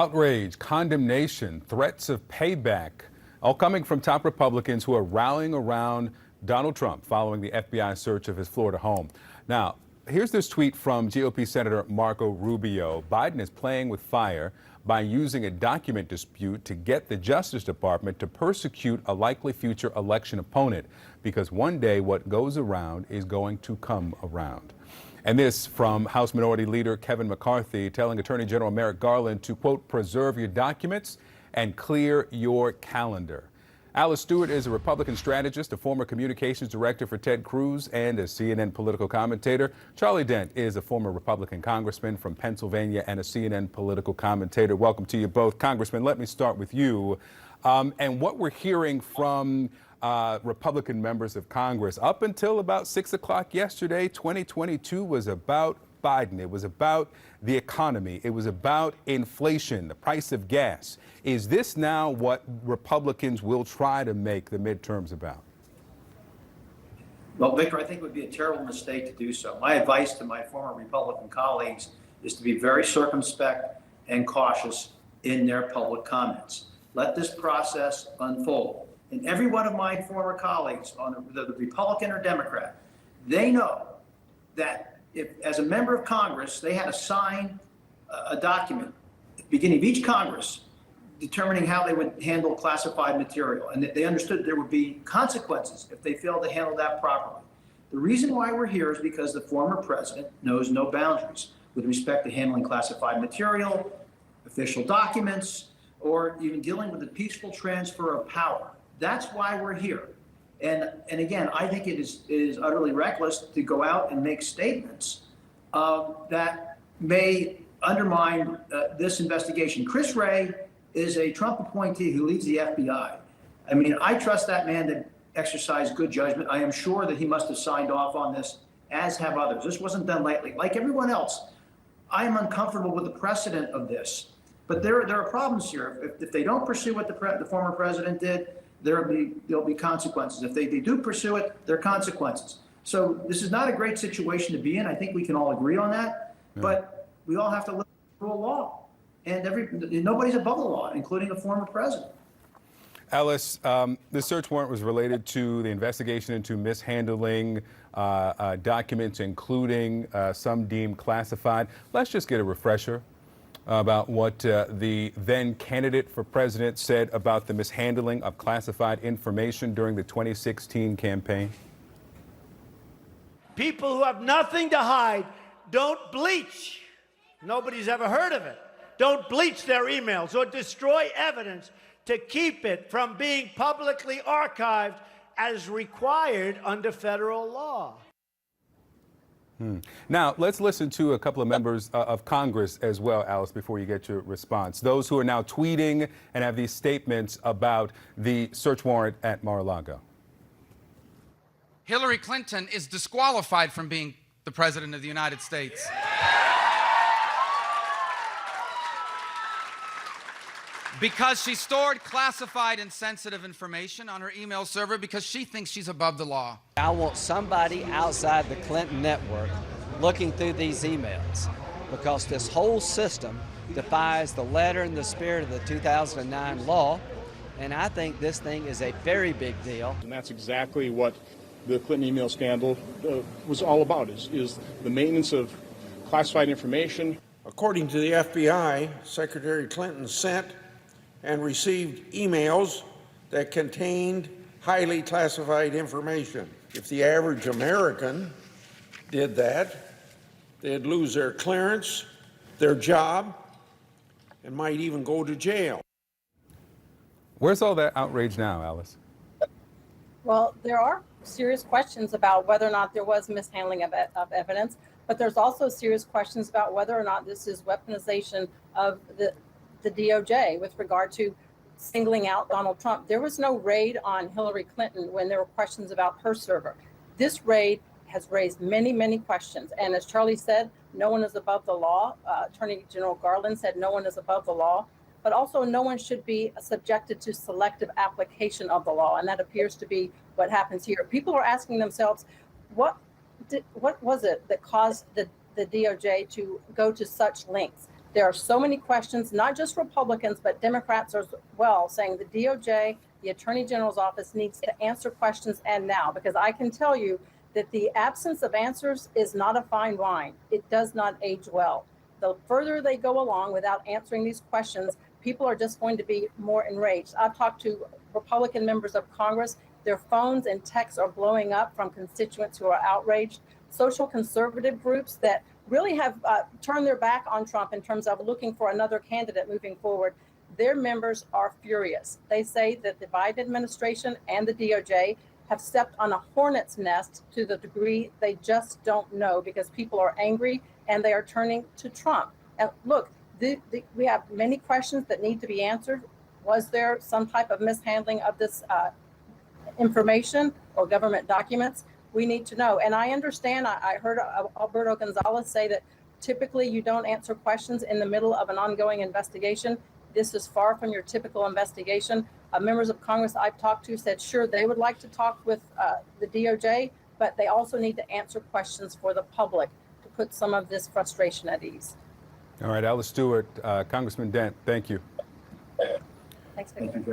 Outrage, condemnation, threats of payback, all coming from top Republicans who are rallying around Donald Trump following the FBI search of his Florida home. Now, here's this tweet from GOP Senator Marco Rubio. Biden is playing with fire by using a document dispute to get the Justice Department to persecute a likely future election opponent, because one day what goes around is going to come around. And this from House Minority Leader Kevin McCarthy telling Attorney General Merrick Garland to, quote, preserve your documents and clear your calendar. Alice Stewart is a Republican strategist, a former communications director for Ted Cruz, and a CNN political commentator. Charlie Dent is a former Republican congressman from Pennsylvania and a CNN political commentator. Welcome to you both. Congressman, let me start with you. And what we're hearing from Republican members of Congress up until about 6 o'clock yesterday, 2022 was about Biden. It was about the economy. It was about inflation, the price of gas. Is this now what Republicans will try to make the midterms about? Well, Victor, I think it would be a terrible mistake to do so. My advice to my former Republican colleagues is to be very circumspect and cautious in their public comments. Let this process unfold. And every one of my former colleagues, on the Republican or Democrat, they know that if, as a member of Congress, they had to sign a document at the beginning of each Congress determining how they would handle classified material, and that they understood there would be consequences if they failed to handle that properly. The reason why we're here is because the former president knows no boundaries with respect to handling classified material, official documents, or even dealing with the peaceful transfer of power. That's why we're here. And again, I think it is utterly reckless to go out and make statements that may undermine this investigation. Chris Wray is a Trump appointee who leads the FBI. I mean, I trust that man to exercise good judgment. I am sure that he must have signed off on this, as have others. This wasn't done lightly. Like everyone else, I am uncomfortable with the precedent of this. But there are problems here. If they don't pursue what the former president did, there'll be consequences. If they do pursue it, there are consequences. So this is not a great situation to be in. I think we can all agree on that. Yeah. But we all have to live by the law. And nobody's above the law, including a former president. Alice, the search warrant was related to the investigation into mishandling documents, including some deemed classified. Let's just get a refresher about what the then candidate for president said about the mishandling of classified information during the 2016 campaign. People who have nothing to hide don't bleach. Nobody's ever heard of it. Don't bleach their emails or destroy evidence to keep it from being publicly archived as required under federal law. Now, let's listen to a couple of members of Congress as well, Alice, before you get your response. Those who are now tweeting and have these statements about the search warrant at Mar-a-Lago. Hillary Clinton is disqualified from being the President of the United States. Because she stored classified and sensitive information on her email server because she thinks she's above the law. I want somebody outside the Clinton network looking through these emails, because this whole system defies the letter and the spirit of the 2009 law, and I think this thing is a very big deal. And that's exactly what the Clinton email scandal was all about, is the maintenance of classified information. According to the FBI, Secretary Clinton sent and received emails that contained highly classified information. If the average American did that, they'd lose their clearance, their job, and might even go to jail. Where's all that outrage now, Alice? Well, there are serious questions about whether or not there was mishandling of evidence, but there's also serious questions about whether or not this is weaponization of the DOJ with regard to singling out Donald Trump. There was no raid on Hillary Clinton when there were questions about her server. This raid has raised many, many questions. And as Charlie said, no one is above the law. Attorney General Garland said no one is above the law, but also no one should be subjected to selective application of the law. And that appears to be what happens here. People are asking themselves, what was it that caused the DOJ to go to such lengths There are so many questions, not just Republicans, but Democrats as well, saying the DOJ, the Attorney General's office needs to answer questions and now, because I can tell you that the absence of answers is not a fine wine. It does not age well. The further they go along without answering these questions, people are just going to be more enraged. I've talked to Republican members of Congress. Their phones and texts are blowing up from constituents who are outraged. Social conservative groups that really have turned their back on Trump in terms of looking for another candidate moving forward, their members are furious. They say that the Biden administration and the DOJ have stepped on a hornet's nest to the degree they just don't know, because people are angry and they are turning to Trump. And look, we have many questions that need to be answered. Was there some type of mishandling of this information or government documents? We need to know. And I understand, I heard Alberto Gonzalez say that typically you don't answer questions in the middle of an ongoing investigation. This is far from your typical investigation. Members of Congress I've talked to said, sure, they would like to talk with the DOJ, but they also need to answer questions for the public to put some of this frustration at ease. All right, Alice Stewart, Congressman Dent, thank you. Thanks, Victor.